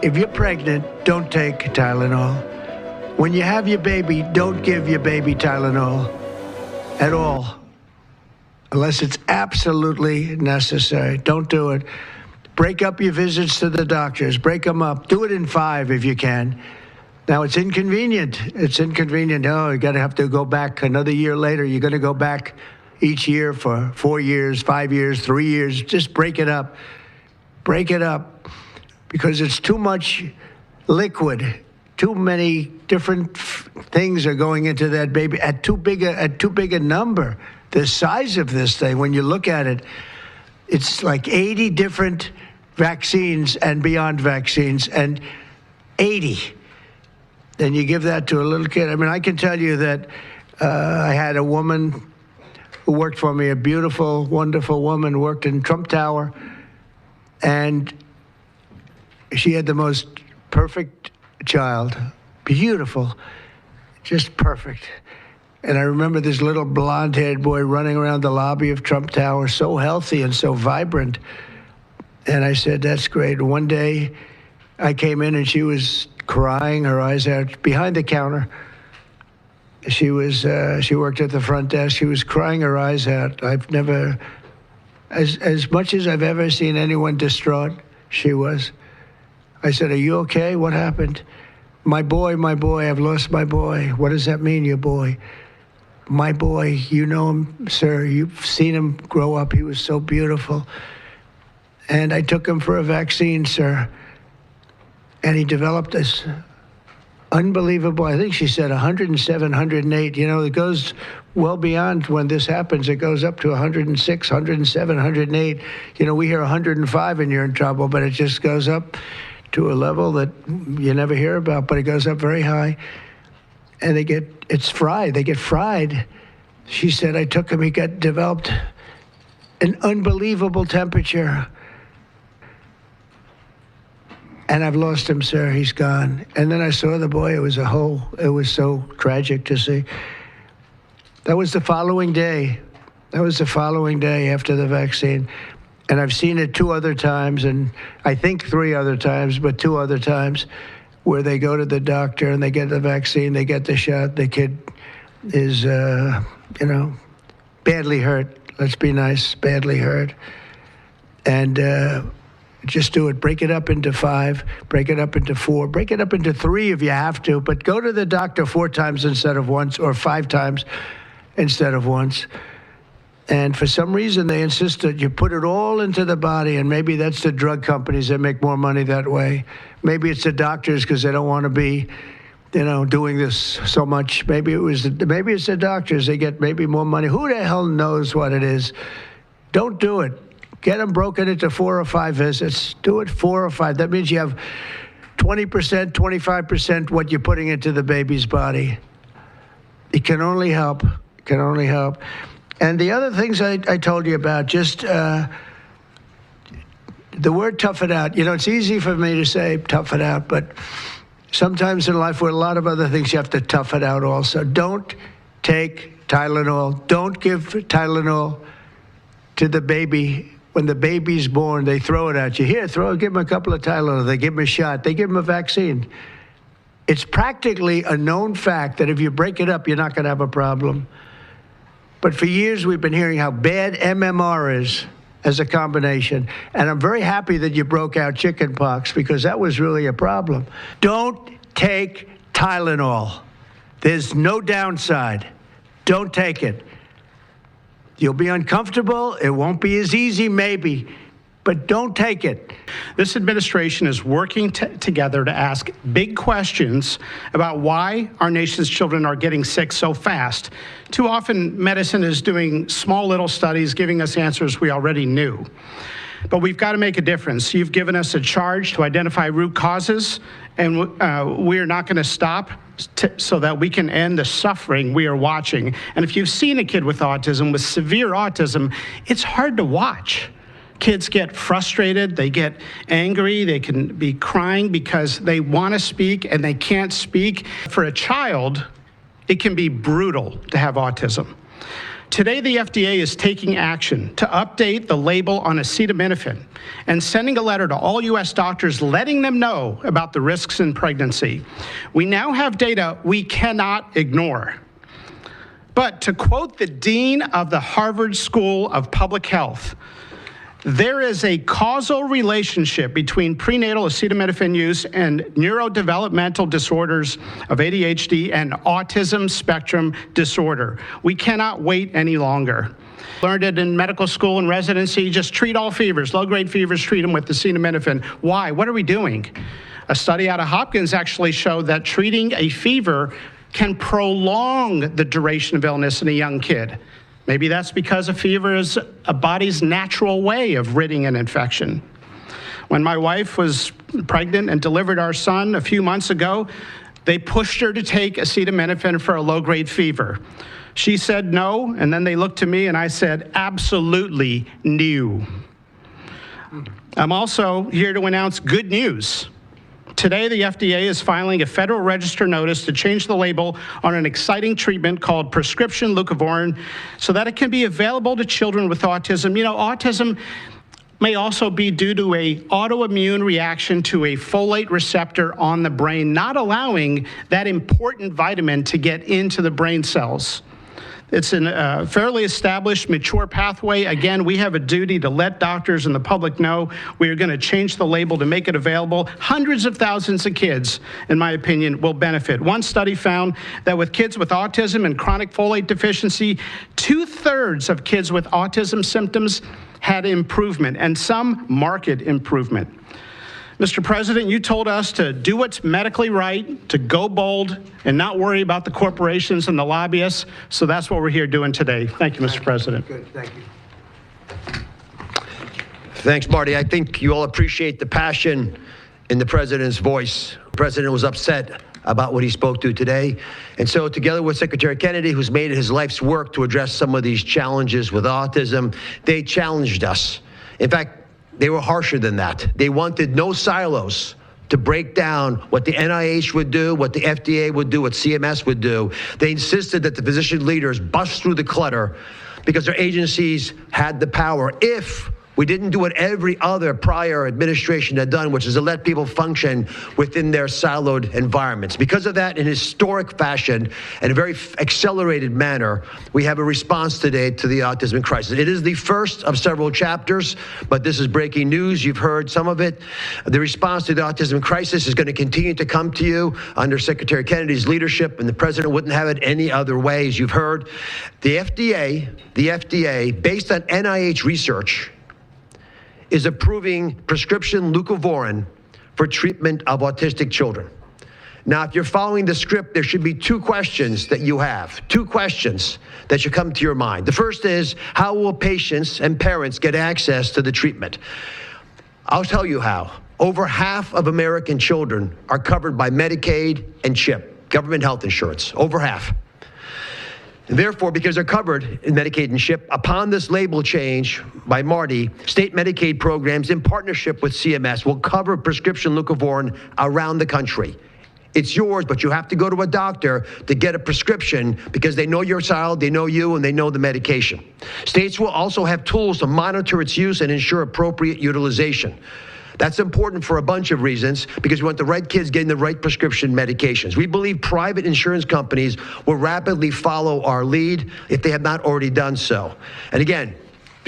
If you're pregnant, don't take Tylenol. When you have your baby, don't give your baby Tylenol at all, unless it's absolutely necessary. Don't do it. Break up your visits to the doctors. Break them up. Do it in 5 if you can. Now, it's inconvenient. It's inconvenient. Oh, you have to go back another year later. You're going to go back each year for 4 years, 5 years, 3 years. Just break it up. Break it up, because it's too much liquid. Too many different things are going into that baby at too big a number. The size of this thing, when you look at it, it's like 80 different vaccines and beyond vaccines, and 80. Then you give that to a little kid. I mean, I can tell you that I had a woman who worked for me, a beautiful, wonderful woman, worked in Trump Tower, and she had the most perfect child. Beautiful, just perfect. And I remember this little blonde-haired boy running around the lobby of Trump Tower, so healthy and so vibrant. And I said, that's great. One day I came in and she was crying her eyes out behind the counter. She worked at the front desk. She was crying her eyes out. I've never, as much as I've ever seen anyone distraught, she was. I said, are you okay? What happened? My boy, I've lost my boy. What does that mean, your boy? My boy, you know him, sir. You've seen him grow up. He was so beautiful. And I took him for a vaccine, sir. And he developed this unbelievable, I think she said 107, 108. You know, it goes well beyond when this happens. It goes up to 106, 107, 108. You know, we hear 105 and you're in trouble, but it just goes up to a level that you never hear about, but it goes up very high. And it's fried. They get fried. She said, I took him, he developed an unbelievable temperature. And I've lost him, sir. He's gone. And then I saw the boy. It was so tragic to see. That was the following day. After the vaccine. And I've seen it 2 other times, and I think 3 other times, but 2 other times, where they go to the doctor and they get the vaccine, they get the shot. The kid is, badly hurt. Let's be nice, badly hurt. And just do it. Break it up into 5, break it up into 4, break it up into 3 if you have to, but go to the doctor 4 times instead of once, or 5 times instead of once. And for some reason, they insist that you put it all into the body, and maybe that's the drug companies that make more money that way. Maybe it's the doctors because they don't want to be, doing this so much. Maybe it's the doctors. They get maybe more money. Who the hell knows what it is? Don't do it. Get them broken into 4 or 5 visits. Do it 4 or 5. That means you have 20%, 25% what you're putting into the baby's body. It can only help. And the other things I told you about, just the word tough it out. It's easy for me to say tough it out, but sometimes in life with a lot of other things, you have to tough it out also. Don't take Tylenol. Don't give Tylenol to the baby. When the baby's born, they throw it at you. Here, give him a couple of Tylenol. They give him a shot. They give him a vaccine. It's practically a known fact that if you break it up, you're not going to have a problem. But for years, we've been hearing how bad MMR is as a combination. And I'm very happy that you broke out chickenpox, because that was really a problem. Don't take Tylenol. There's no downside. Don't take it. You'll be uncomfortable. It won't be as easy, maybe, but don't take it. This administration is working together to ask big questions about why our nation's children are getting sick so fast. Too often, medicine is doing small little studies, giving us answers we already knew. But we've got to make a difference. You've given us a charge to identify root causes, and we are not going to stop so that we can end the suffering we are watching. And if you've seen a kid with autism, with severe autism, it's hard to watch. Kids get frustrated, they get angry, they can be crying because they want to speak and they can't speak. For a child, it can be brutal to have autism. Today, the FDA is taking action to update the label on acetaminophen and sending a letter to all U.S. doctors letting them know about the risks in pregnancy. We now have data we cannot ignore. But to quote the dean of the Harvard School of Public Health, there is a causal relationship between prenatal acetaminophen use and neurodevelopmental disorders of ADHD and autism spectrum disorder. We cannot wait any longer. Learned it in medical school and residency, just treat all fevers, low-grade fevers, treat them with acetaminophen. Why? What are we doing? A study out of Hopkins actually showed that treating a fever can prolong the duration of illness in a young kid. Maybe that's because a fever is a body's natural way of ridding an infection. When my wife was pregnant and delivered our son a few months ago, they pushed her to take acetaminophen for a low-grade fever. She said no, and then they looked to me and I said, absolutely no. I'm also here to announce good news. Today, the FDA is filing a Federal Register notice to change the label on an exciting treatment called prescription leucovorin so that it can be available to children with autism. You know, autism may also be due to an autoimmune reaction to a folate receptor on the brain, not allowing that important vitamin to get into the brain cells. It's a fairly established, mature pathway. Again, we have a duty to let doctors and the public know we are going to change the label to make it available. Hundreds of thousands of kids, in my opinion, will benefit. One study found that with kids with autism and chronic folate deficiency, 2/3 of kids with autism symptoms had improvement, and some marked improvement. Mr. President, you told us to do what's medically right, to go bold, and not worry about the corporations and the lobbyists. So that's what we're here doing today. Thank you, Mr. President. Good, thank you. Thanks, Marty. I think you all appreciate the passion in the president's voice. The president was upset about what he spoke to today. And so together with Secretary Kennedy, who's made it his life's work to address some of these challenges with autism, they challenged us. In fact, they were harsher than that. They wanted no silos to break down what the NIH would do, what the FDA would do, what CMS would do. They insisted that the physician leaders bust through the clutter because their agencies had the power. If we didn't do what every other prior administration had done, which is to let people function within their siloed environments. Because of that, in historic fashion and a very accelerated manner, we have a response today to the autism crisis. It is the first of several chapters, but this is breaking news. You've heard some of it. The response to the autism crisis is going to continue to come to you under Secretary Kennedy's leadership, and the president wouldn't have it any other way, as you've heard. The FDA, based on NIH research, is approving prescription leucovorin for treatment of autistic children. Now, if you're following the script, there should be two questions that you have, two questions that should come to your mind. The first is, how will patients and parents get access to the treatment? I'll tell you how. Over half of American children are covered by Medicaid and CHIP, government health insurance, over half. And therefore, because they're covered in Medicaid and CHIP, upon this label change by Marty, state Medicaid programs in partnership with CMS will cover prescription leucovorin around the country. It's yours, but you have to go to a doctor to get a prescription because they know your child, they know you, and they know the medication. States will also have tools to monitor its use and ensure appropriate utilization. That's important for a bunch of reasons, because we want the right kids getting the right prescription medications. We believe private insurance companies will rapidly follow our lead if they have not already done so. And again,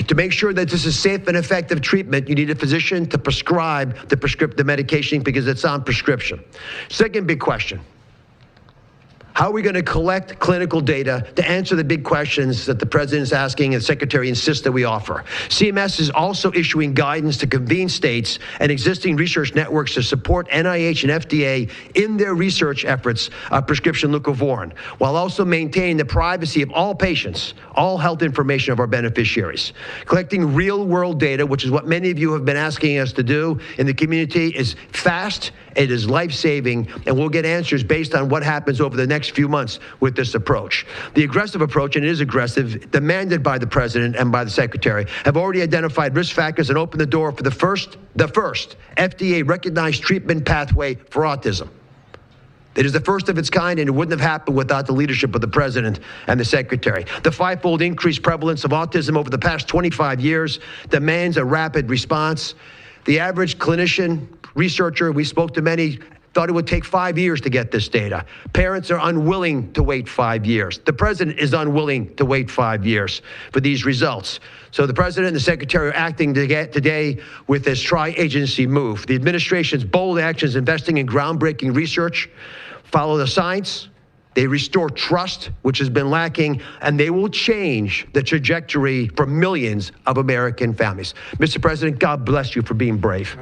to make sure that this is safe and effective treatment, you need a physician to prescribe the medication because it's on prescription. Second big question. How are we going to collect clinical data to answer the big questions that the president is asking and the secretary insists that we offer? CMS is also issuing guidance to convene states and existing research networks to support NIH and FDA in their research efforts of prescription leucovorin, while also maintaining the privacy of all patients, all health information of our beneficiaries. Collecting real-world data, which is what many of you have been asking us to do in the community, is fast, it is life-saving, and we'll get answers based on what happens over the next few months with this approach. The aggressive approach, and it is aggressive, demanded by the president and by the secretary, have already identified risk factors and opened the door for the first FDA-recognized treatment pathway for autism. It is the first of its kind, and it wouldn't have happened without the leadership of the president and the secretary. The five-fold increased prevalence of autism over the past 25 years demands a rapid response. The average clinician, researcher, we spoke to many, thought it would take 5 years to get this data. Parents are unwilling to wait 5 years. The president is unwilling to wait 5 years for these results. So the president and the secretary are acting today with this tri-agency move. The administration's bold actions investing in groundbreaking research follow the science. They restore trust, which has been lacking, and they will change the trajectory for millions of American families. Mr. President, God bless you for being brave.